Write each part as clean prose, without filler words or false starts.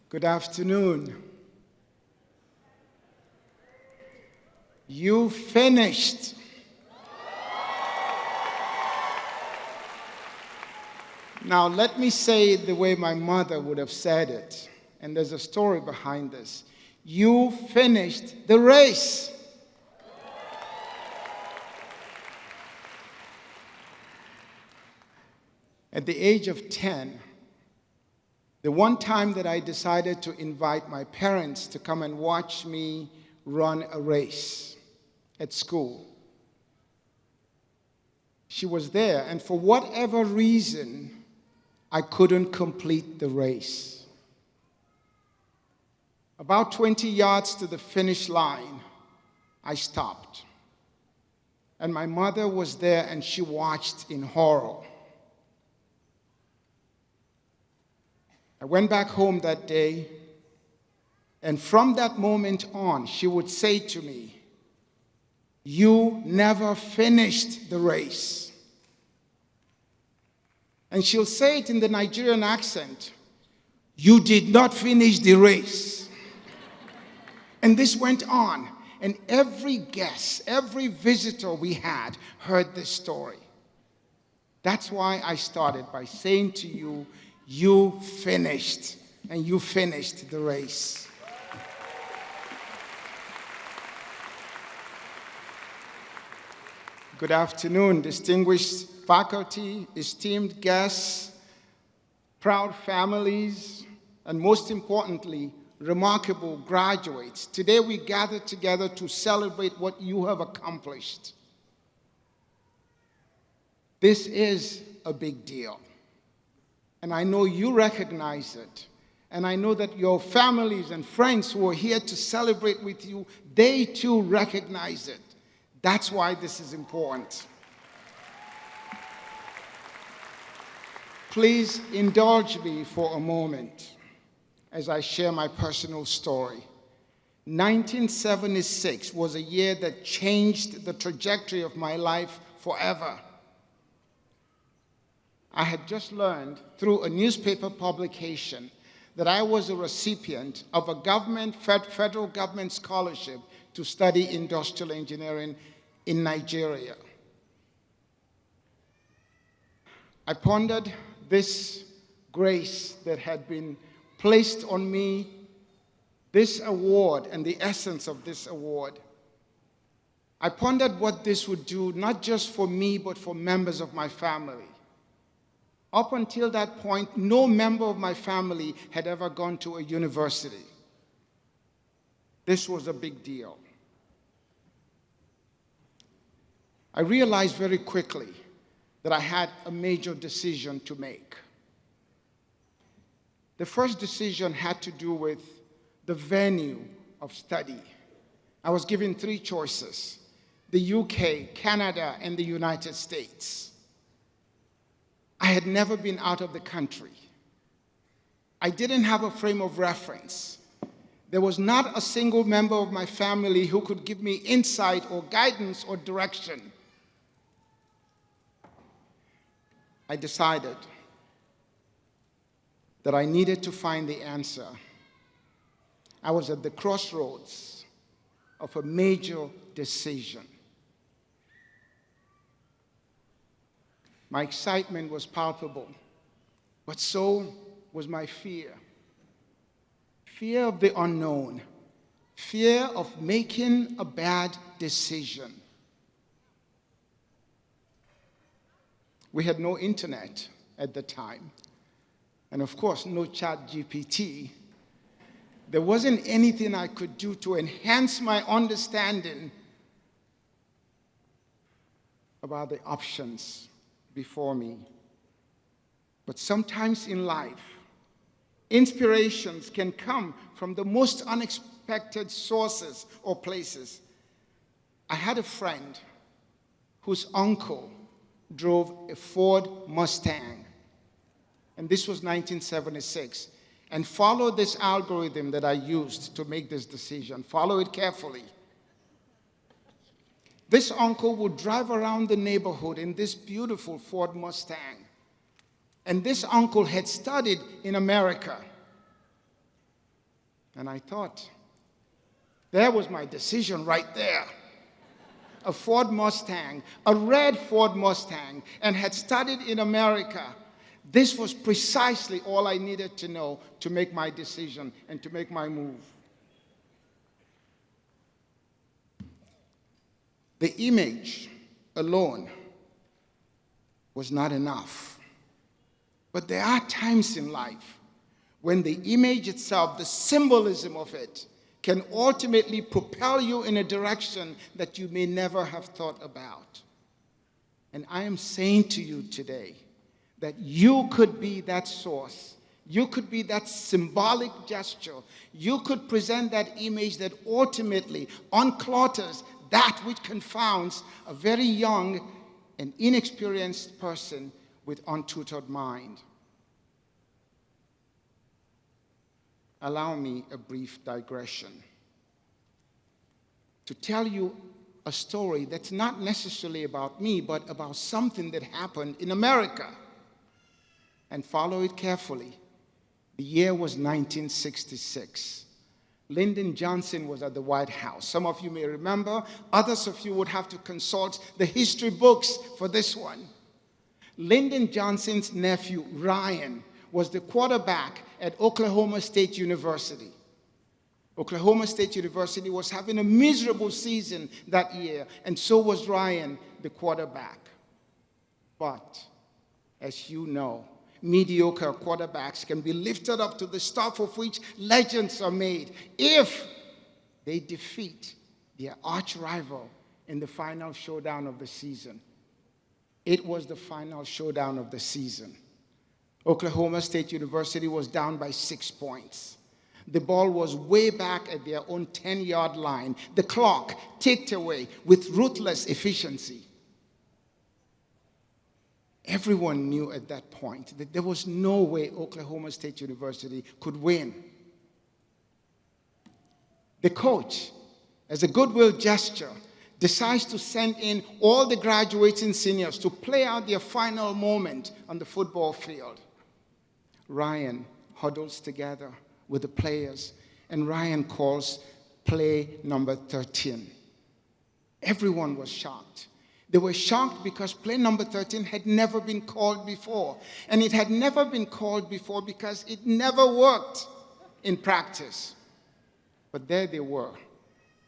Good afternoon. You finished. Now, let me say it the way my mother would have said it, and there's a story behind this. You finished the race. At the age of 10, the one time that I decided to invite my parents to come and watch me run a race at school, she was there, and for whatever reason, I couldn't complete the race. About 20 yards to the finish line, I stopped. And my mother was there, and she watched in horror. I went back home that day, and from that moment on, she would say to me, "You never finished the race." And she'll say it in the Nigerian accent, "You did not finish the race." And this went on, and every guest, every visitor we had heard this story. That's why I started by saying to you, you finished, and you finished the race. Good afternoon, distinguished faculty, esteemed guests, proud families, and most importantly, remarkable graduates. Today we gather together to celebrate what you have accomplished. This is a big deal. And I know you recognize it. And I know that your families and friends who are here to celebrate with you, they too recognize it. That's why this is important. Please indulge me for a moment as I share my personal story. 1976 was a year that changed the trajectory of my life forever. I had just learned through a newspaper publication that I was a recipient of a federal government scholarship to study industrial engineering in Nigeria. I pondered this grace that had been placed on me, this award and the essence of this award. I pondered what this would do, not just for me, but for members of my family. Up until that point, no member of my family had ever gone to a university. This was a big deal. I realized very quickly that I had a major decision to make. The first decision had to do with the venue of study. I was given three choices: the UK, Canada, and the United States. I had never been out of the country. I didn't have a frame of reference. There was not a single member of my family who could give me insight or guidance or direction. I decided that I needed to find the answer. I was at the crossroads of a major decision. My excitement was palpable, but so was my fear. Fear of the unknown, fear of making a bad decision. We had no internet at the time, and of course, no ChatGPT. There wasn't anything I could do to enhance my understanding about the options before me. But sometimes in life, inspirations can come from the most unexpected sources or places. I had a friend whose uncle drove a Ford Mustang, and this was 1976, and follow this algorithm that I used to make this decision. Follow it carefully. This uncle would drive around the neighborhood in this beautiful Ford Mustang. And this uncle had studied in America. And I thought, there was my decision right there. A Ford Mustang, a red Ford Mustang, and had studied in America. This was precisely all I needed to know to make my decision and to make my move. The image alone was not enough. But there are times in life when the image itself, the symbolism of it, can ultimately propel you in a direction that you may never have thought about. And I am saying to you today that you could be that source. You could be that symbolic gesture. You could present that image that ultimately unclutters that which confounds a very young and inexperienced person with untutored mind. Allow me a brief digression to tell you a story that's not necessarily about me, but about something that happened in America. And follow it carefully. The year was 1966. Lyndon Johnson was at the White House. Some of you may remember. Others of you would have to consult the history books for this one. Lyndon Johnson's nephew, Ryan, was the quarterback at Oklahoma State University. Oklahoma State University was having a miserable season that year, and so was Ryan, the quarterback. But, as you know, mediocre quarterbacks can be lifted up to the stuff of which legends are made if they defeat their arch rival in the final showdown of the season. It was the final showdown of the season. Oklahoma State University was down by 6 points. The ball was way back at their own 10-yard line. The clock ticked away with ruthless efficiency. Everyone knew at that point that there was no way Oklahoma State University could win. The coach, as a goodwill gesture, decides to send in all the graduating seniors to play out their final moment on the football field. Ryan huddles together with the players, and Ryan calls play number 13. Everyone was shocked. They were shocked because play number 13 had never been called before. And it had never been called before because it never worked in practice. But there they were.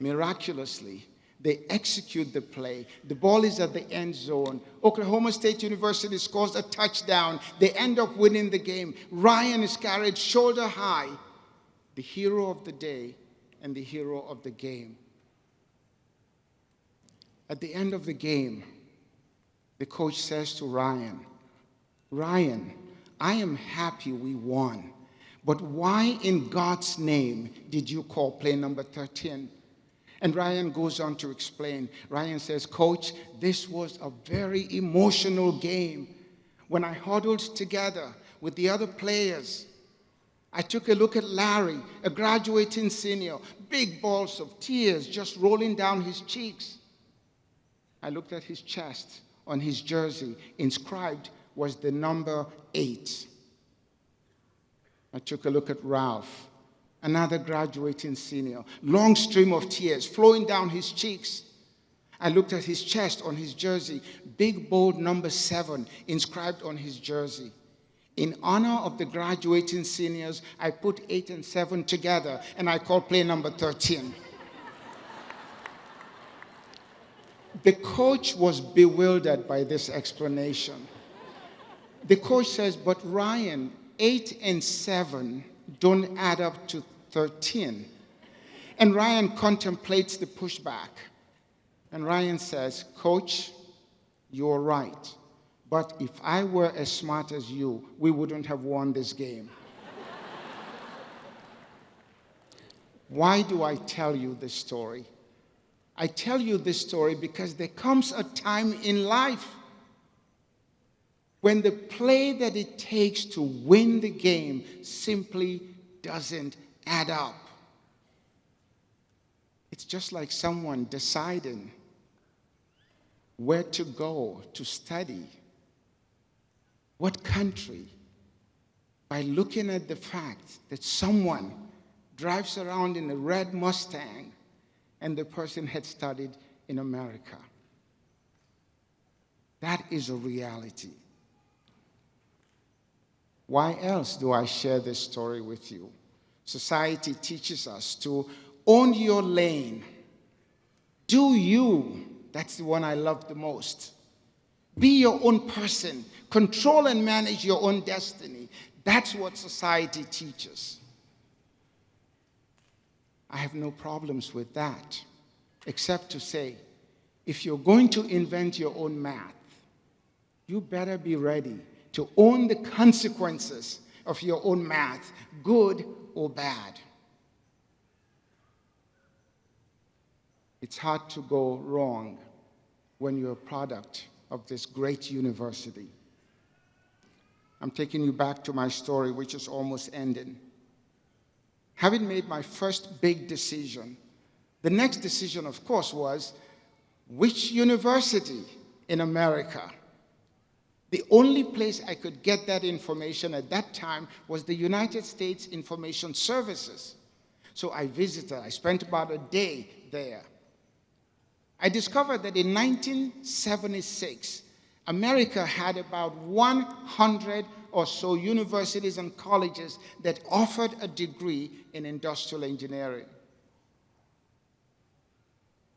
Miraculously, they execute the play. The ball is at the end zone. Oklahoma State University scores a touchdown. They end up winning the game. Ryan is carried shoulder high, the hero of the day and the hero of the game. At the end of the game, the coach says to Ryan, "Ryan, I am happy we won, but why in God's name did you call play number 13? And Ryan goes on to explain. Ryan says, "Coach, this was a very emotional game. When I huddled together with the other players, I took a look at Larry, a graduating senior, big balls of tears just rolling down his cheeks. I looked at his chest. On his jersey, inscribed was the number 8. I took a look at Ralph, another graduating senior, long stream of tears flowing down his cheeks. I looked at his chest on his jersey, big bold number 7 inscribed on his jersey. In honor of the graduating seniors, I put 8 and 7 together, and I called play number 13. The coach was bewildered by this explanation. The coach says, "But Ryan, 8 and 7 don't add up to 13. And Ryan contemplates the pushback. And Ryan says, "Coach, you're right. But if I were as smart as you, we wouldn't have won this game." Why do I tell you this story? I tell you this story because there comes a time in life when the play that it takes to win the game simply doesn't add up. It's just like someone deciding where to go to study, what country, by looking at the fact that someone drives around in a red Mustang, and the person had studied in America. That is a reality. Why else do I share this story with you? Society teaches us to own your lane. Do you. That's the one I love the most. Be your own person. Control and manage your own destiny. That's what society teaches. I have no problems with that, except to say, if you're going to invent your own math, you better be ready to own the consequences of your own math, good or bad. It's hard to go wrong when you're a product of this great university. I'm taking you back to my story, which is almost ending. Having made my first big decision, the next decision, of course, was which university in America? The only place I could get that information at that time was the United States Information Services. So I visited. I spent about a day there. I discovered that in 1976, America had about 100 or so universities and colleges that offered a degree in industrial engineering.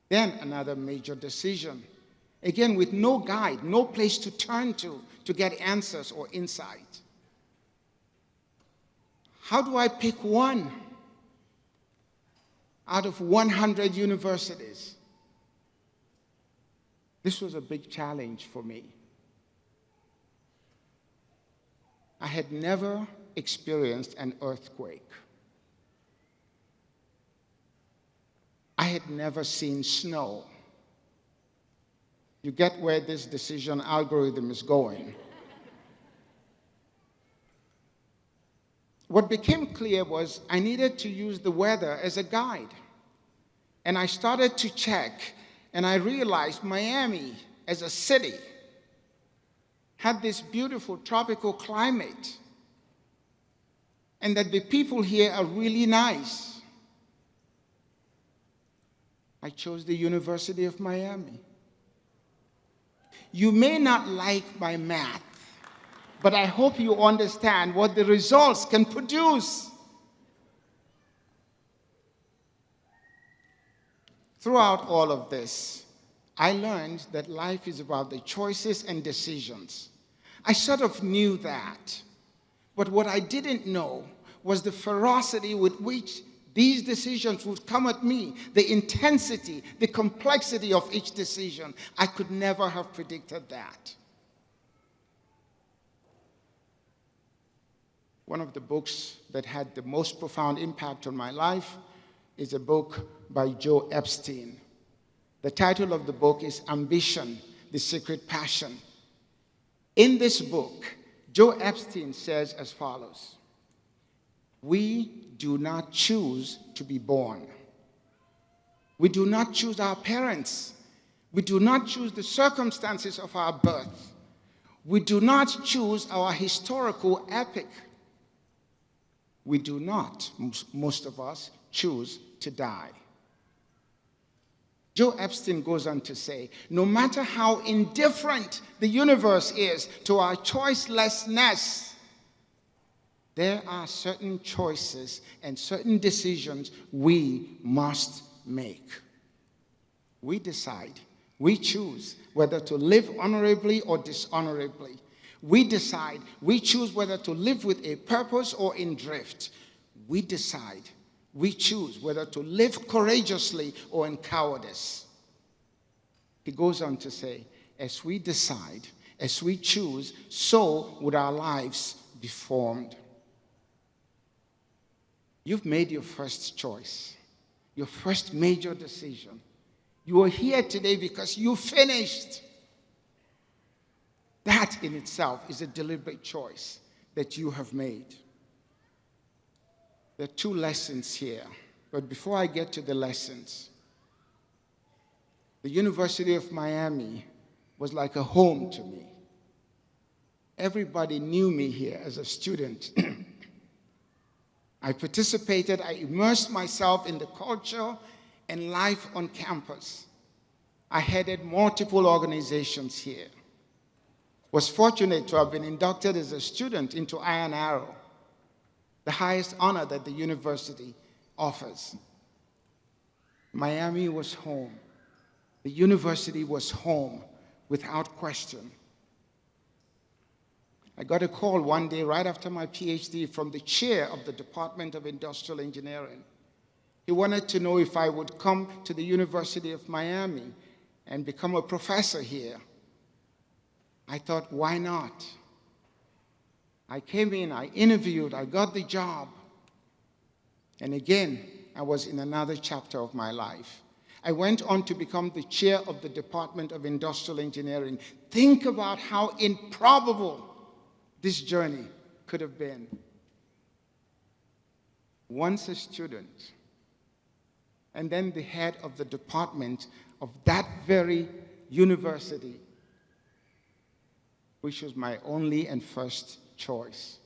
Then another major decision. Again, with no guide, no place to turn to get answers or insight. How do I pick one out of 100 universities? This was a big challenge for me. I had never experienced an earthquake. I had never seen snow. You get where this decision algorithm is going. What became clear was I needed to use the weather as a guide. And I started to check, and I realized Miami as a city had this beautiful tropical climate, and that the people here are really nice. I chose the University of Miami. You may not like my math, but I hope you understand what the results can produce. Throughout all of this, I learned that life is about the choices and decisions. I sort of knew that, but what I didn't know was the ferocity with which these decisions would come at me, the intensity, the complexity of each decision. I could never have predicted that. One of the books that had the most profound impact on my life is a book by Joe Epstein. The title of the book is Ambition, the Secret Passion. In this book, Joe Epstein says as follows: we do not choose to be born. We do not choose our parents. We do not choose the circumstances of our birth. We do not choose our historical epic. We do not, most of us, choose to die. Joe Epstein goes on to say, no matter how indifferent the universe is to our choicelessness, there are certain choices and certain decisions we must make. We decide, we choose whether to live honorably or dishonorably. We decide, we choose whether to live with a purpose or in drift. We decide, we choose whether to live courageously or in cowardice. He goes on to say, as we decide, as we choose, so would our lives be formed. You've made your first choice, your first major decision. You are here today because you finished. That in itself is a deliberate choice that you have made. There are two lessons here, but before I get to the lessons, the University of Miami was like a home to me. Everybody knew me here as a student. I participated, I immersed myself in the culture and life on campus. I headed multiple organizations here. Was fortunate to have been inducted as a student into Iron Arrow, the highest honor that the university offers. Miami was home. The university was home without question. I got a call one day right after my PhD from the chair of the Department of Industrial Engineering. He wanted to know if I would come to the University of Miami and become a professor here. I thought, why not? I came in, I interviewed, I got the job. And again, I was in another chapter of my life. I went on to become the chair of the Department of Industrial Engineering. Think about how improbable this journey could have been. Once a student, and then the head of the department of that very university, which was my only and first choice.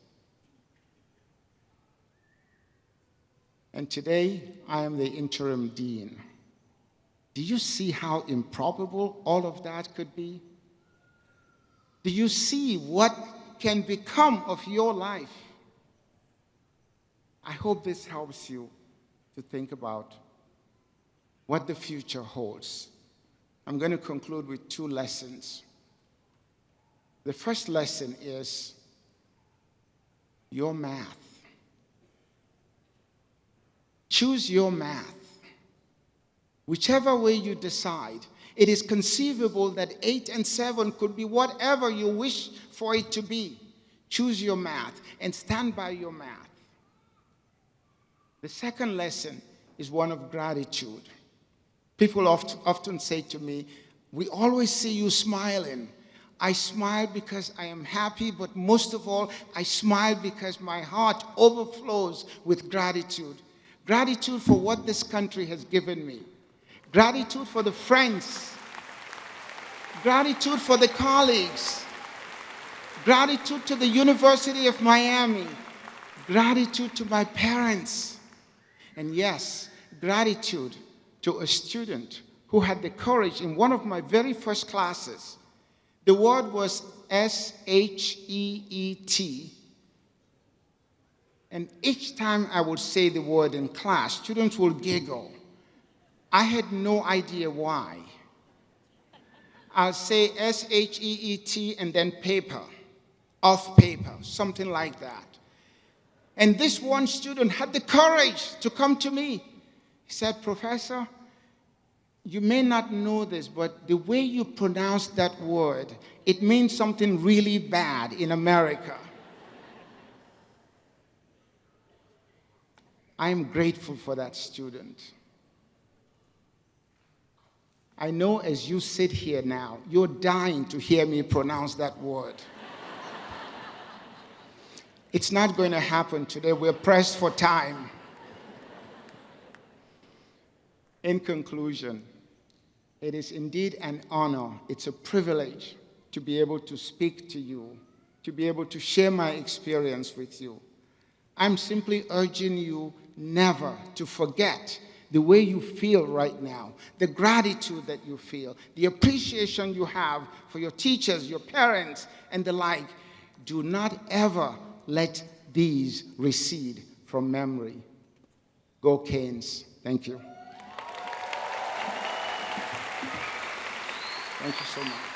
And today, I am the interim dean. Do you see how improbable all of that could be? Do you see what can become of your life? I hope this helps you to think about what the future holds. I'm going to conclude with 2 lessons. The first lesson is your math. Choose your math. Whichever way you decide, it is conceivable that 8 and 7 could be whatever you wish for it to be. Choose your math and stand by your math. The second lesson is one of gratitude. People often say to me, we always see you smiling. I smile because I am happy, but most of all, I smile because my heart overflows with gratitude. Gratitude for what this country has given me. Gratitude for the friends. Gratitude for the colleagues. Gratitude to the University of Miami. Gratitude to my parents. And yes, gratitude to a student who had the courage in one of my very first classes. The word was S-H-E-E-T. And each time I would say the word in class, students would giggle. I had no idea why. I'll say S-H-E-E-T and then paper, off paper, something like that. And this one student had the courage to come to me. He said, Professor, you may not know this, but the way you pronounce that word, it means something really bad in America. I am grateful for that student. I know as you sit here now, you're dying to hear me pronounce that word. It's not going to happen today. We're pressed for time. In conclusion, it is indeed an honor. It's a privilege to be able to speak to you, to be able to share my experience with you. I'm simply urging you never to forget the way you feel right now, the gratitude that you feel, the appreciation you have for your teachers, your parents, and the like. Do not ever let these recede from memory. Go Canes. Thank you. Thank you so much.